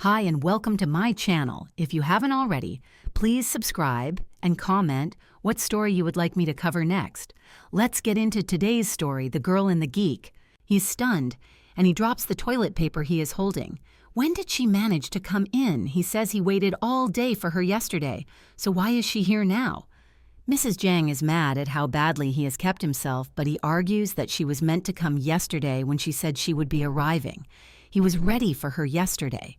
Hi and welcome to my channel. If you haven't already, please subscribe and comment what story you would like me to cover next. Let's get into today's story, The Girl in the Geek. He's stunned, and he drops the toilet paper he is holding. When did she manage to come in? He says he waited all day for her yesterday, so why is she here now? Mrs. Jiang is mad at how badly he has kept himself, but he argues that she was meant to come yesterday when she said she would be arriving. He was ready for her yesterday.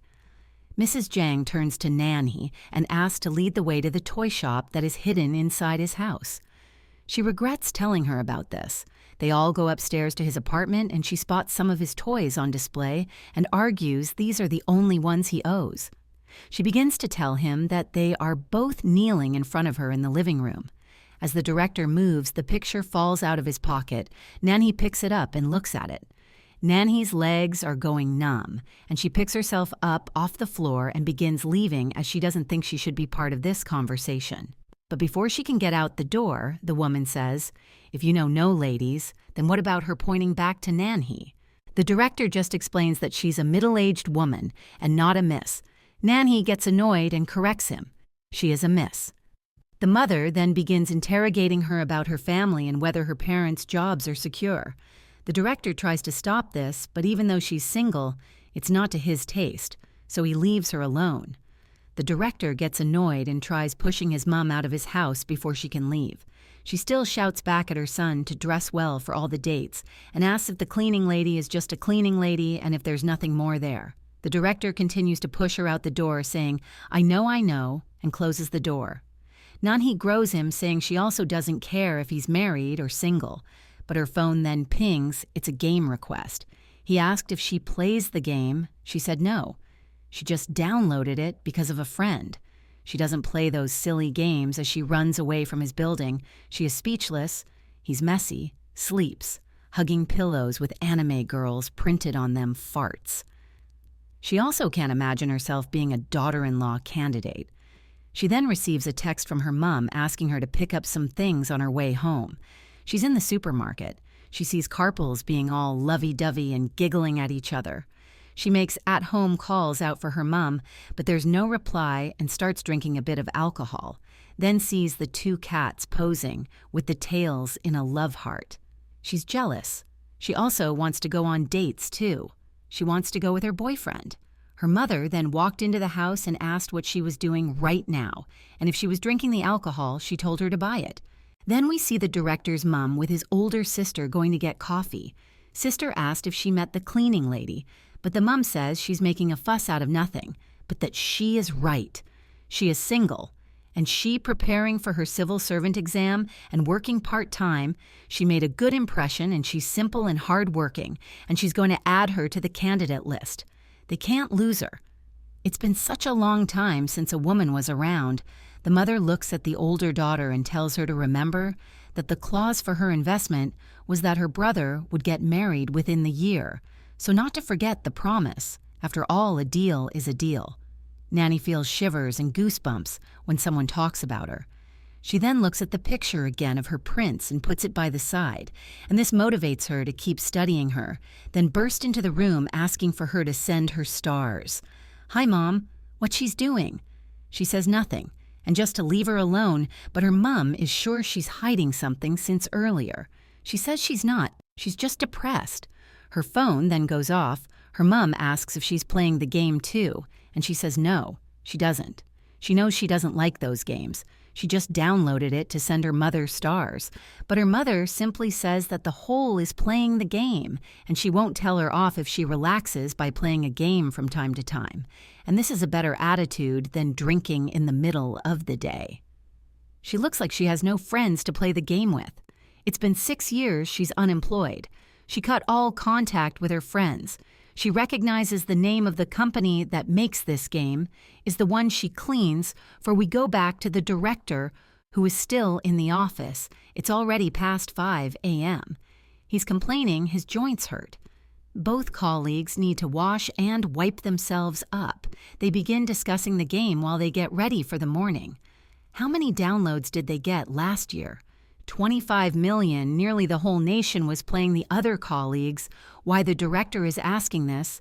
Mrs. Jiang turns to Nanny and asks to lead the way to the toy shop that is hidden inside his house. She regrets telling her about this. They all go upstairs to his apartment and she spots some of his toys on display and argues these are the only ones he owes. She begins to tell him that they are both kneeling in front of her in the living room. As the director moves, the picture falls out of his pocket. Nanny picks it up and looks at it. Nanny's legs are going numb, and she picks herself up off the floor and begins leaving as she doesn't think she should be part of this conversation. But before she can get out the door, the woman says, "If you know no ladies, then what about her pointing back to Nanhy?" The director just explains that she's a middle-aged woman and not a miss. Nanhy gets annoyed and corrects him. She is a miss. The mother then begins interrogating her about her family and whether her parents' jobs are secure. The director tries to stop this, but even though she's single, it's not to his taste, so he leaves her alone. The director gets annoyed and tries pushing his mom out of his house before she can leave. She still shouts back at her son to dress well for all the dates and asks if the cleaning lady is just a cleaning lady and if there's nothing more there. The director continues to push her out the door, saying, I know, and closes the door. Nanhy grows him, saying she also doesn't care if he's married or single, but her phone then pings, it's a game request. He asked if she plays the game. She said no. She just downloaded it because of a friend. She doesn't play those silly games as she runs away from his building. She is speechless. He's messy, sleeps, hugging pillows with anime girls printed on them farts. She also can't imagine herself being a daughter-in-law candidate. She then receives a text from her mom asking her to pick up some things on her way home. She's in the supermarket. She sees couples being all lovey-dovey and giggling at each other. She makes at-home calls out for her mom, but there's no reply and starts drinking a bit of alcohol, then sees the two cats posing with the tails in a love heart. She's jealous. She also wants to go on dates, too. She wants to go with her boyfriend. Her mother then walked into the house and asked what she was doing right now, and if she was drinking the alcohol, she told her to buy it. Then we see the director's mom with his older sister going to get coffee. Sister asked if she met the cleaning lady, but the mom says she's making a fuss out of nothing, but that she is right. She is single, and she preparing for her civil servant exam and working part-time. She made a good impression and she's simple and hard-working, and she's going to add her to the candidate list. They can't lose her. It's been such a long time since a woman was around. The mother looks at the older daughter and tells her to remember that the clause for her investment was that her brother would get married within the year, so not to forget the promise. After all, a deal is a deal. Nanny feels shivers and goosebumps when someone talks about her. She then looks at the picture again of her prince and puts it by the side, and this motivates her to keep studying her, then burst into the room asking for her to send her stars. Hi, Mom. What she's doing? She says nothing, and just to leave her alone, but her mom is sure she's hiding something since earlier. She says she's not. She's just depressed. Her phone then goes off. Her mom asks if she's playing the game too, and she says no, she doesn't. She knows she doesn't like those games. She just downloaded it to send her mother stars. But her mother simply says that the whole is playing the game, and she won't tell her off if she relaxes by playing a game from time to time. And this is a better attitude than drinking in the middle of the day. She looks like she has no friends to play the game with. It's been 6 years she's unemployed. She cut all contact with her friends. She recognizes the name of the company that makes this game is the one she cleans, for we go back to the director, who is still in the office. It's already past 5 a.m. He's complaining his joints hurt. Both colleagues need to wash and wipe themselves up. They begin discussing the game while they get ready for the morning. How many downloads did they get last year? 25 million, nearly the whole nation was playing the other colleagues. Why the director is asking this?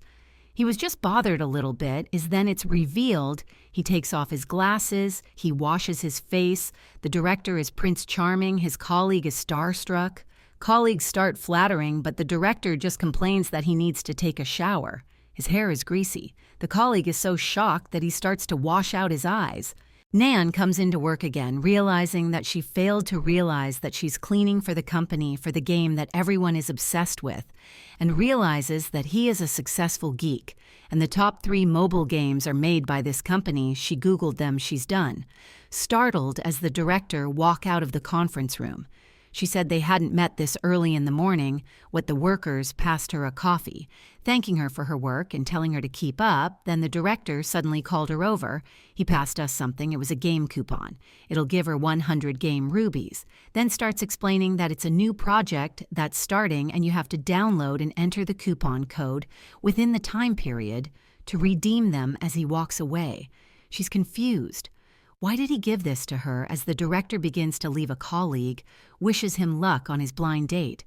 He was just bothered a little bit, as then it's revealed he takes off his glasses, he washes his face, the director is Prince Charming, his colleague is starstruck. Colleagues start flattering, but the director just complains that he needs to take a shower. His hair is greasy. The colleague is so shocked that he starts to wash out his eyes. Nan comes into work again, realizing that she failed to realize that she's cleaning for the company for the game that everyone is obsessed with, and realizes that he is a successful geek, and the top 3 mobile games are made by this company. She Googled them, she's done. Startled as the director walk out of the conference room. She said they hadn't met this early in the morning. What the workers passed her a coffee, thanking her for her work and telling her to keep up. Then the director suddenly called her over. He passed us something. It was a game coupon. It'll give her 100 game rubies. Then starts explaining that it's a new project that's starting and you have to download and enter the coupon code within the time period to redeem them as he walks away. She's confused. Why did he give this to her as the director begins to leave a colleague, wishes him luck on his blind date?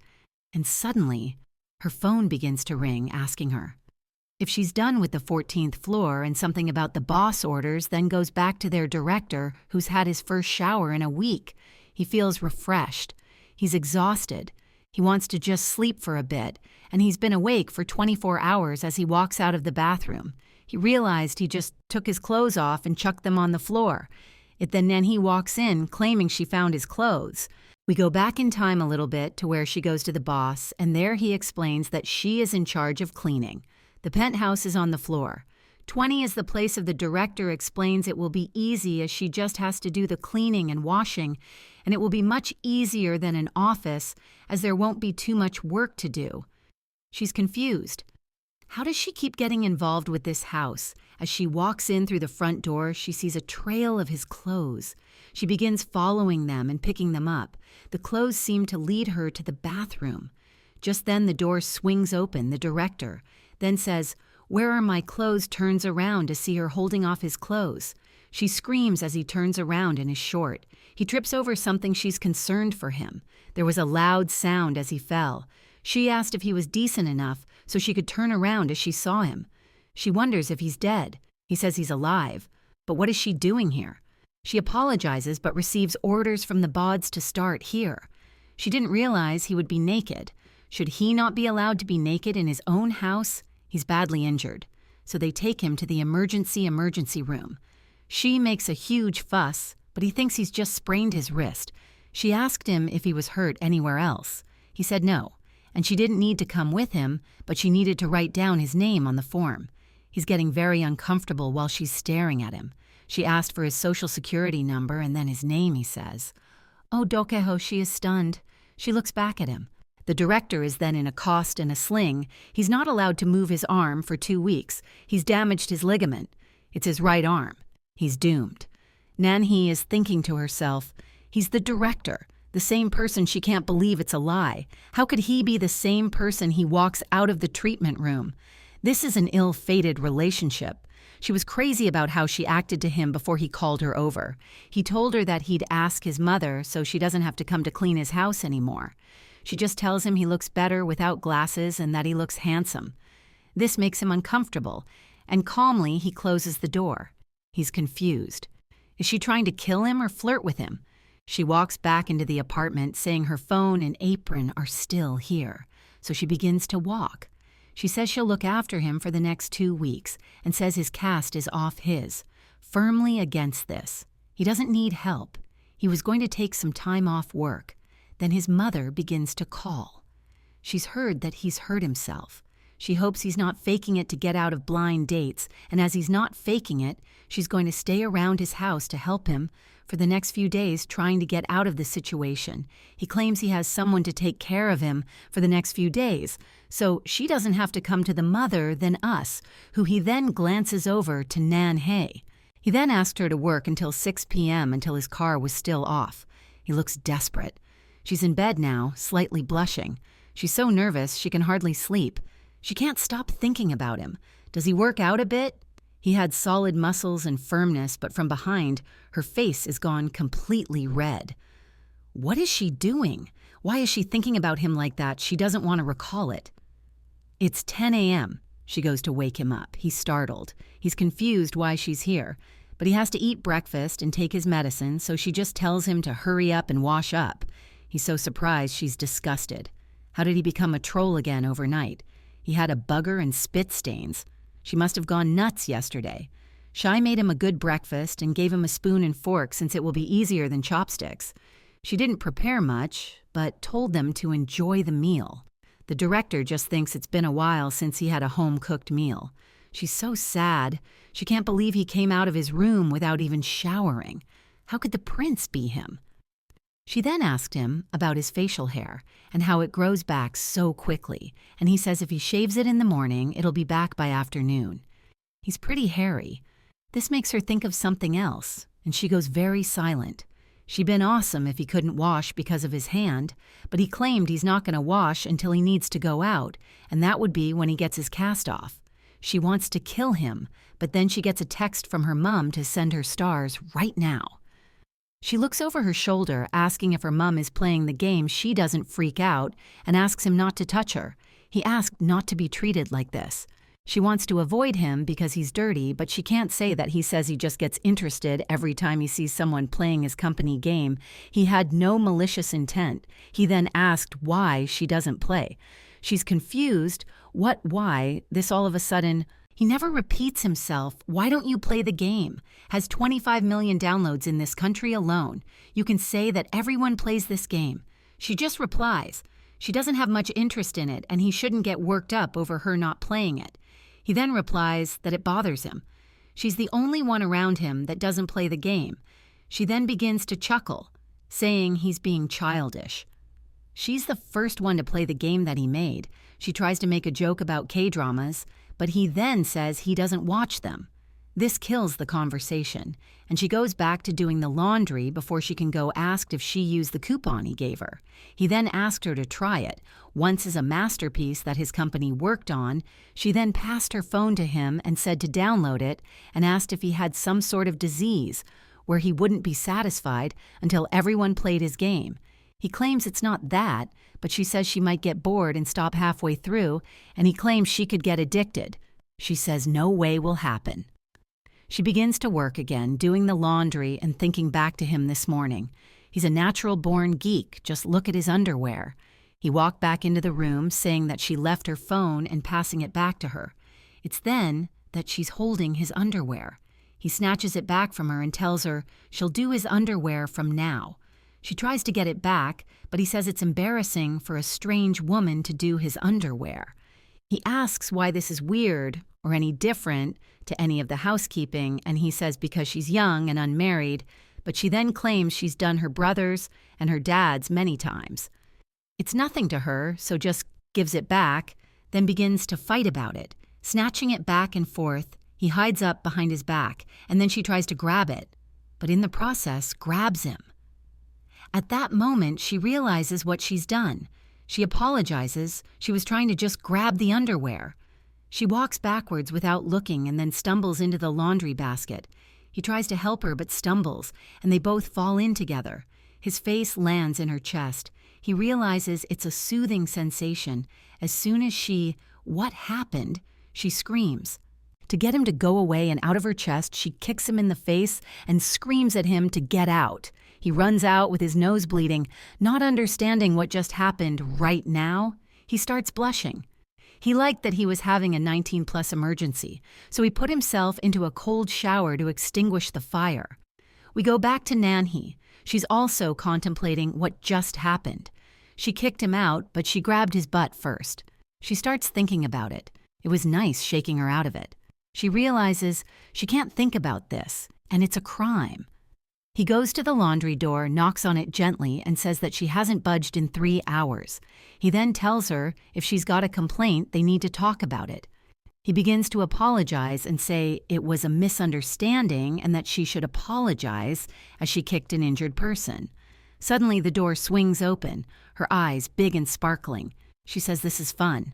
And suddenly, her phone begins to ring, asking her if she's done with the 14th floor, and something about the boss orders then goes back to their director, who's had his first shower in a week. He feels refreshed. He's exhausted. He wants to just sleep for a bit, and he's been awake for 24 hours as he walks out of the bathroom. He realized he just took his clothes off and chucked them on the floor. Then he walks in, claiming she found his clothes. We go back in time a little bit to where she goes to the boss, and there he explains that she is in charge of cleaning. The penthouse is on the floor. 20 is the place of the director explains it will be easy as she just has to do the cleaning and washing, and it will be much easier than an office as there won't be too much work to do. She's confused. How does she keep getting involved with this house? As she walks in through the front door, she sees a trail of his clothes. She begins following them and picking them up. The clothes seem to lead her to the bathroom. Just then the door swings open, the director then says, "Where are my clothes?" turns around to see her holding off his clothes. She screams as he turns around and is short. He trips over something. She's concerned for him. There was a loud sound as he fell. She asked if he was decent enough so she could turn around as she saw him. She wonders if he's dead. He says he's alive. But what is she doing here? She apologizes but receives orders from the bods to start here. She didn't realize he would be naked. Should he not be allowed to be naked in his own house? He's badly injured. So they take him to the emergency room. She makes a huge fuss, but he thinks he's just sprained his wrist. She asked him if he was hurt anywhere else. He said no, and she didn't need to come with him, but she needed to write down his name on the form. He's getting very uncomfortable while she's staring at him. She asked for his social security number and then his name, he says. Oh, Dokeho, she is stunned. She looks back at him. The director is then in a cast and a sling. He's not allowed to move his arm for 2 weeks. He's damaged his ligament. It's his right arm. He's doomed. Nanhee is thinking to herself, he's the director, the same person she can't believe it's a lie. How could he be the same person he walks out of the treatment room? This is an ill-fated relationship. She was crazy about how she acted to him before he called her over. He told her that he'd ask his mother so she doesn't have to come to clean his house anymore. She just tells him he looks better without glasses and that he looks handsome. This makes him uncomfortable, and calmly he closes the door. He's confused. Is she trying to kill him or flirt with him? She walks back into the apartment, saying her phone and apron are still here. So she begins to walk. She says she'll look after him for the next 2 weeks and says his cast is off his. Firmly against this. He doesn't need help. He was going to take some time off work. Then his mother begins to call. She's heard that he's hurt himself. She hopes he's not faking it to get out of blind dates, and as he's not faking it, she's going to stay around his house to help him for the next few days trying to get out of the situation. He claims he has someone to take care of him for the next few days, so she doesn't have to come to the mother than us, who he then glances over to Nanhee. He then asked her to work until 6 p.m. until his car was still off. He looks desperate. She's in bed now, slightly blushing. She's so nervous she can hardly sleep. She can't stop thinking about him. Does he work out a bit? He had solid muscles and firmness, but from behind, her face is gone completely red. What is she doing? Why is she thinking about him like that? She doesn't want to recall it. It's 10 a.m. She goes to wake him up. He's startled. He's confused why she's here, but he has to eat breakfast and take his medicine, so she just tells him to hurry up and wash up. He's so surprised she's disgusted. How did he become a troll again overnight? He had a bugger and spit stains. She must have gone nuts yesterday. Shai made him a good breakfast and gave him a spoon and fork since it will be easier than chopsticks. She didn't prepare much, but told them to enjoy the meal. The director just thinks it's been a while since he had a home-cooked meal. She's so sad. She can't believe he came out of his room without even showering. How could the prince be him? She then asked him about his facial hair and how it grows back so quickly, and he says if he shaves it in the morning, it'll be back by afternoon. He's pretty hairy. This makes her think of something else, and she goes very silent. She'd been awesome if he couldn't wash because of his hand, but he claimed he's not going to wash until he needs to go out, and that would be when he gets his cast off. She wants to kill him, but then she gets a text from her mom to send her stars right now. She looks over her shoulder, asking if her mom is playing the game she doesn't freak out, and asks him not to touch her. He asked not to be treated like this. She wants to avoid him because he's dirty, but she can't say that he says he just gets interested every time he sees someone playing his company game. He had no malicious intent. He then asked why she doesn't play. She's confused. Why? This all of a sudden, he never repeats himself. Why don't you play the game? Has 25 million downloads in this country alone. You can say that everyone plays this game. She just replies. She doesn't have much interest in it, and he shouldn't get worked up over her not playing it. He then replies that it bothers him. She's the only one around him that doesn't play the game. She then begins to chuckle, saying he's being childish. She's the first one to play the game that he made. She tries to make a joke about K-dramas, but he then says he doesn't watch them. This kills the conversation, and she goes back to doing the laundry before she can go ask if she used the coupon he gave her. He then asked her to try it. Once as a masterpiece that his company worked on, she then passed her phone to him and said to download it and asked if he had some sort of disease where he wouldn't be satisfied until everyone played his game. He claims it's not that, but she says she might get bored and stop halfway through, and he claims she could get addicted. She says no way will happen. She begins to work again, doing the laundry and thinking back to him this morning. He's a natural-born geek. Just look at his underwear. He walked back into the room, saying that she left her phone and passing it back to her. It's then that she's holding his underwear. He snatches it back from her and tells her she'll do his underwear from now. She tries to get it back, but he says it's embarrassing for a strange woman to do his underwear. He asks why this is weird or any different to any of the housekeeping, and he says because she's young and unmarried, but she then claims she's done her brother's and her dad's many times. It's nothing to her, so just gives it back, then begins to fight about it. Snatching it back and forth, he hides up behind his back, and then she tries to grab it, but in the process grabs him. At that moment, she realizes what she's done. She apologizes. She was trying to just grab the underwear. She walks backwards without looking and then stumbles into the laundry basket. He tries to help her but stumbles, and they both fall in together. His face lands in her chest. He realizes it's a soothing sensation. As soon as what happened, she screams. To get him to go away and out of her chest, she kicks him in the face and screams at him to get out. He runs out with his nose bleeding, not understanding what just happened right now. He starts blushing. He liked that he was having a 19-plus emergency, so he put himself into a cold shower to extinguish the fire. We go back to Nanhee. She's also contemplating what just happened. She kicked him out, but she grabbed his butt first. She starts thinking about it. It was nice shaking her out of it. She realizes she can't think about this, and it's a crime. He goes to the laundry door, knocks on it gently, and says that she hasn't budged in 3 hours. He then tells her if she's got a complaint, they need to talk about it. He begins to apologize and say it was a misunderstanding and that she should apologize as she kicked an injured person. Suddenly, the door swings open, her eyes big and sparkling. She says this is fun,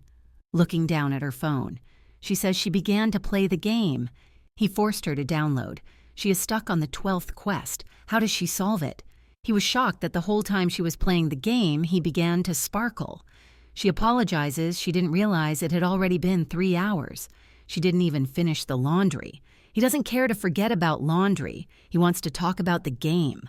looking down at her phone. She says she began to play the game. He forced her to download. She is stuck on the 12th quest. How does she solve it? He was shocked that the whole time she was playing the game, he began to sparkle. She apologizes she didn't realize it had already been 3 hours. She didn't even finish the laundry. He doesn't care to forget about laundry. He wants to talk about the game.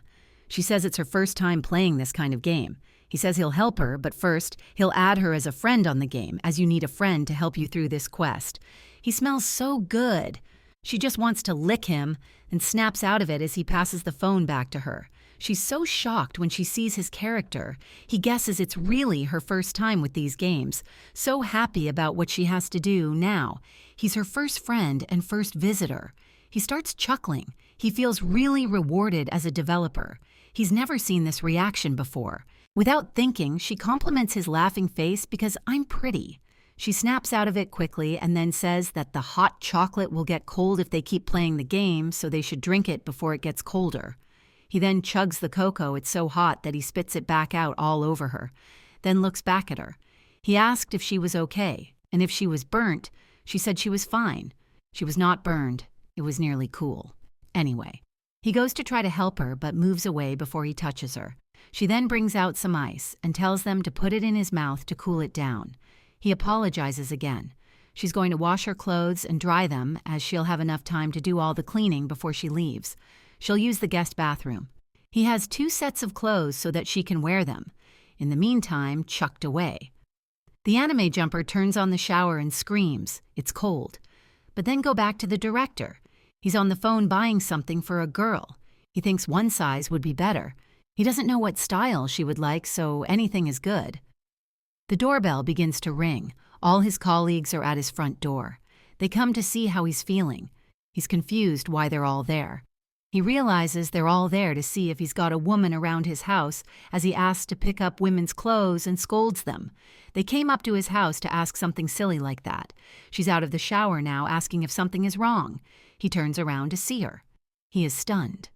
She says it's her first time playing this kind of game. He says he'll help her, but first, he'll add her as a friend on the game, as you need a friend to help you through this quest. He smells so good. She just wants to lick him and snaps out of it as he passes the phone back to her. She's so shocked when she sees his character. He guesses it's really her first time with these games, so happy about what she has to do now. He's her first friend and first visitor. He starts chuckling. He feels really rewarded as a developer. He's never seen this reaction before. Without thinking, she compliments his laughing face because I'm pretty. She snaps out of it quickly and then says that the hot chocolate will get cold if they keep playing the game, so they should drink it before it gets colder. He then chugs the cocoa. It's so hot that he spits it back out all over her, then looks back at her. He asked if she was okay, and if she was burnt. She said she was fine. She was not burned. It was nearly cool. Anyway, he goes to try to help her but moves away before he touches her. She then brings out some ice and tells them to put it in his mouth to cool it down. He apologizes again. She's going to wash her clothes and dry them, as she'll have enough time to do all the cleaning before she leaves. She'll use the guest bathroom. He has 2 sets of clothes so that she can wear them. In the meantime, chucked away. The anime jumper turns on the shower and screams. It's cold. But then go back to the director. He's on the phone buying something for a girl. He thinks one size would be better. He doesn't know what style she would like, so anything is good. The doorbell begins to ring. All his colleagues are at his front door. They come to see how he's feeling. He's confused why they're all there. He realizes they're all there to see if he's got a woman around his house, as he asks to pick up women's clothes and scolds them. They came up to his house to ask something silly like that. She's out of the shower now, asking if something is wrong. He turns around to see her. He is stunned.